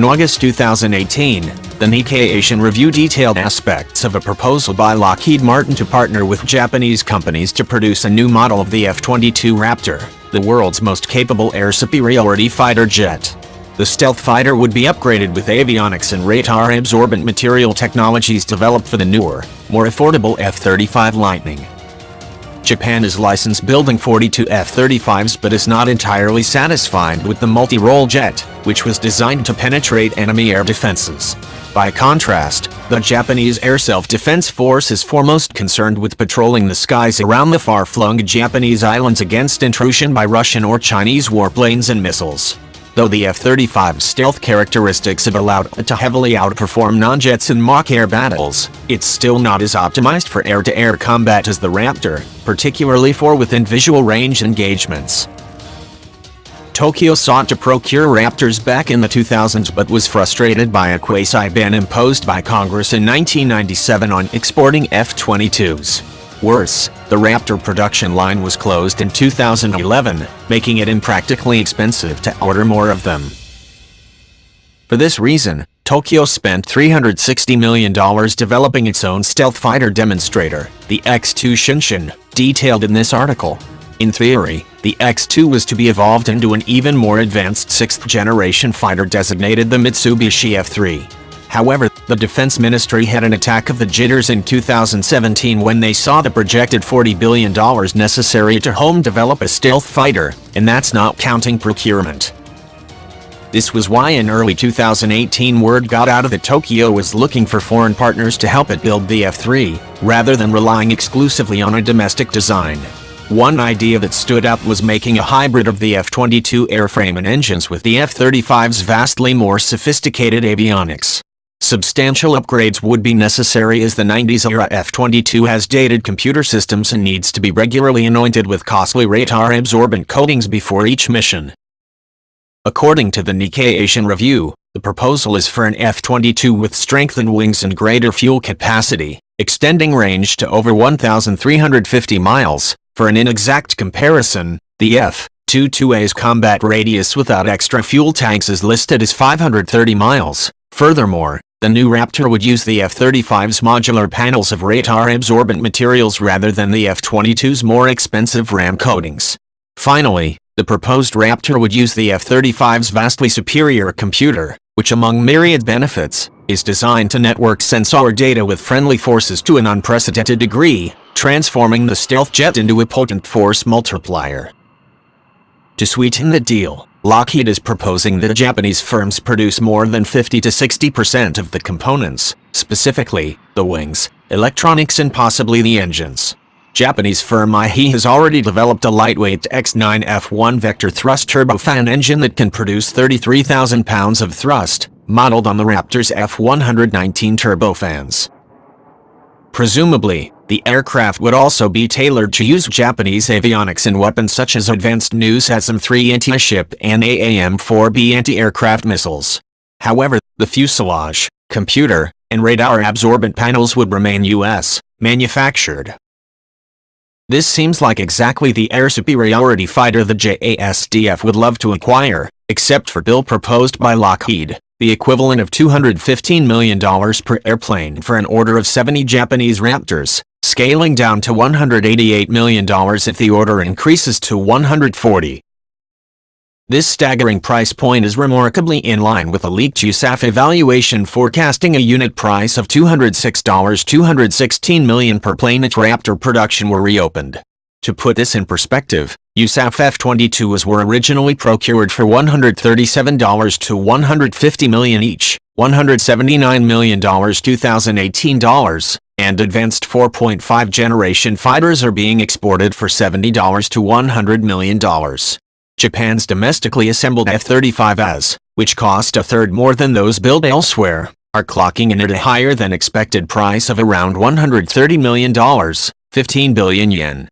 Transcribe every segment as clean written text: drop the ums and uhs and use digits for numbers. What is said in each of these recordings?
In August 2018, the Nikkei Asian Review detailed aspects of a proposal by Lockheed Martin to partner with Japanese companies to produce a new model of the F-22 Raptor, the world's most capable air superiority fighter jet. The stealth fighter would be upgraded with avionics and radar-absorbent material technologies developed for the newer, more affordable F-35 Lightning. Japan is licensed building 42 F-35s but is not entirely satisfied with the multi-role jet, which was designed to penetrate enemy air defenses. By contrast, the Japanese Air Self-Defense Force is foremost concerned with patrolling the skies around the far-flung Japanese islands against intrusion by Russian or Chinese warplanes and missiles. Though the F-35's stealth characteristics have allowed it to heavily outperform non-jets in mock air battles, it's still not as optimized for air-to-air combat as the Raptor, particularly for within visual range engagements. Tokyo sought to procure Raptors back in the 2000s but was frustrated by a quasi-ban imposed by Congress in 1997 on exporting F-22s. Worse, the Raptor production line was closed in 2011, making it impractically expensive to order more of them. For this reason, Tokyo spent $360 million developing its own stealth fighter demonstrator, the X-2 Shinshin, detailed in this article. In theory, the X-2 was to be evolved into an even more advanced 6th-generation fighter designated the Mitsubishi F-3. However, the Defense Ministry had an attack of the jitters in 2017 when they saw the projected $40 billion necessary to home-develop a stealth fighter, and that's not counting procurement. This was why in early 2018 word got out that Tokyo was looking for foreign partners to help it build the F-3, rather than relying exclusively on a domestic design. One idea that stood out was making a hybrid of the F-22 airframe and engines with the F-35's vastly more sophisticated avionics. Substantial upgrades would be necessary as the 90s-era F-22 has dated computer systems and needs to be regularly anointed with costly radar-absorbent coatings before each mission. According to the Nikkei Asian Review, the proposal is for an F-22 with strengthened wings and greater fuel capacity, extending range to over 1,350 miles. For an inexact comparison, the F-22A's combat radius without extra fuel tanks is listed as 530 miles. Furthermore, the new Raptor would use the F-35's modular panels of radar-absorbent materials rather than the F-22's more expensive RAM coatings. Finally, the proposed Raptor would use the F-35's vastly superior computer, which among myriad benefits, is designed to network sensor data with friendly forces to an unprecedented degree, transforming the stealth jet into a potent force multiplier. To sweeten the deal, Lockheed is proposing that Japanese firms produce more than 50 to 60% of the components, specifically, the wings, electronics and possibly the engines. Japanese firm IHE has already developed a lightweight X9F1 vector thrust turbofan engine that can produce 33,000 pounds of thrust, modeled on the Raptor's F119 turbofans. Presumably, the aircraft would also be tailored to use Japanese avionics and weapons such as advanced NASAM-3 anti-ship and AAM-4B anti-aircraft missiles. However, the fuselage, computer, and radar-absorbent panels would remain U.S. manufactured. This seems like exactly the air superiority fighter the JASDF would love to acquire, except for bill proposed by Lockheed, the equivalent of $215 million per airplane for an order of 70 Japanese Raptors, scaling down to $188 million if the order increases to 140. This staggering price point is remarkably in line with a leaked USAF evaluation forecasting a unit price of $216 million per plane if Raptor production were reopened. To put this in perspective, USAF F-22s were originally procured for $137 to $150 million each, $179 million 2018 dollars, and advanced 4.5 generation fighters are being exported for $70 to $100 million. Japan's domestically assembled F-35s, which cost a third more than those built elsewhere, are clocking in at a higher than expected price of around $130 million, 15 billion yen.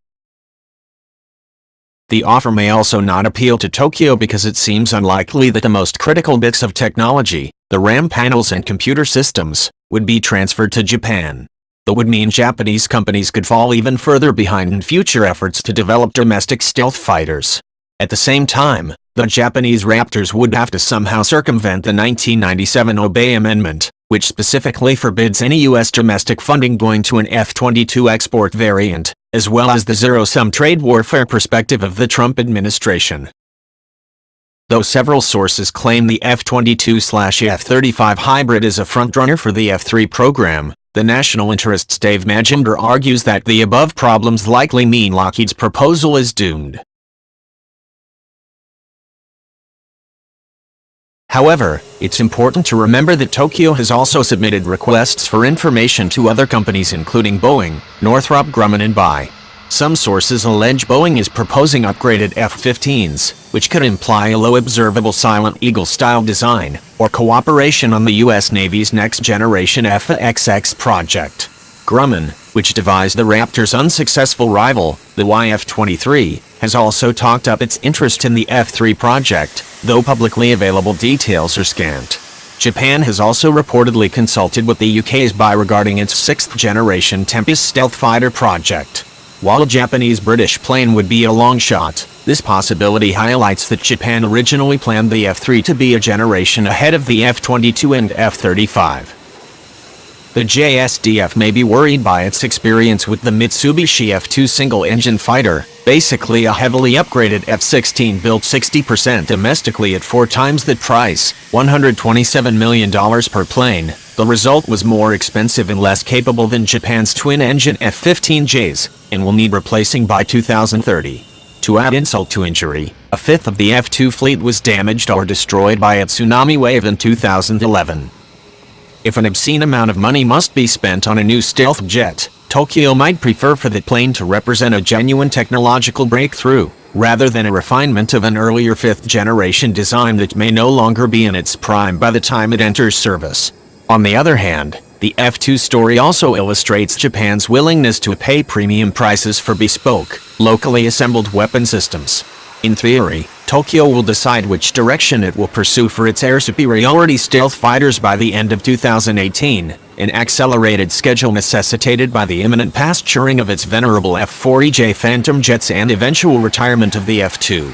The offer may also not appeal to Tokyo because it seems unlikely that the most critical bits of technology, the RAM panels and computer systems, would be transferred to Japan. That would mean Japanese companies could fall even further behind in future efforts to develop domestic stealth fighters. At the same time, The Japanese Raptors would have to somehow circumvent the 1997 Obey Amendment, which specifically forbids any U.S. domestic funding going to an F-22 export variant, as well as the zero-sum trade warfare perspective of the Trump administration. Though several sources claim the F-22/F-35 hybrid is a frontrunner for the F-3 program, the national interest's Dave Majumdar argues that the above problems likely mean Lockheed's proposal is doomed. However, it's important to remember that Tokyo has also submitted requests for information to other companies including Boeing, Northrop Grumman and BAE. Some sources allege Boeing is proposing upgraded F-15s, which could imply a low-observable Silent Eagle-style design, or cooperation on the U.S. Navy's next-generation F/A-XX project. Grumman, which devised the Raptor's unsuccessful rival, the YF-23, has also talked up its interest in the F-3 project, though publicly available details are scant. Japan has also reportedly consulted with the UK's BAE regarding its sixth-generation Tempest stealth fighter project. While a Japanese-British plane would be a long shot, this possibility highlights that Japan originally planned the F-3 to be a generation ahead of the F-22 and F-35. The JSDF may be worried by its experience with the Mitsubishi F-2 single-engine fighter, basically a heavily upgraded F-16 built 60% domestically at 4 times that price, $127 million per plane. The result was more expensive and less capable than Japan's twin-engine F-15Js, and will need replacing by 2030. To add insult to injury, a fifth of the F-2 fleet was damaged or destroyed by a tsunami wave in 2011. If an obscene amount of money must be spent on a new stealth jet, Tokyo might prefer for the plane to represent a genuine technological breakthrough, rather than a refinement of an earlier fifth-generation design that may no longer be in its prime by the time it enters service. On the other hand, the F-2 story also illustrates Japan's willingness to pay premium prices for bespoke, locally assembled weapon systems. In theory, Tokyo will decide which direction it will pursue for its air superiority stealth fighters by the end of 2018, an accelerated schedule necessitated by the imminent pasturing of its venerable F-4EJ Phantom jets and eventual retirement of the F-2.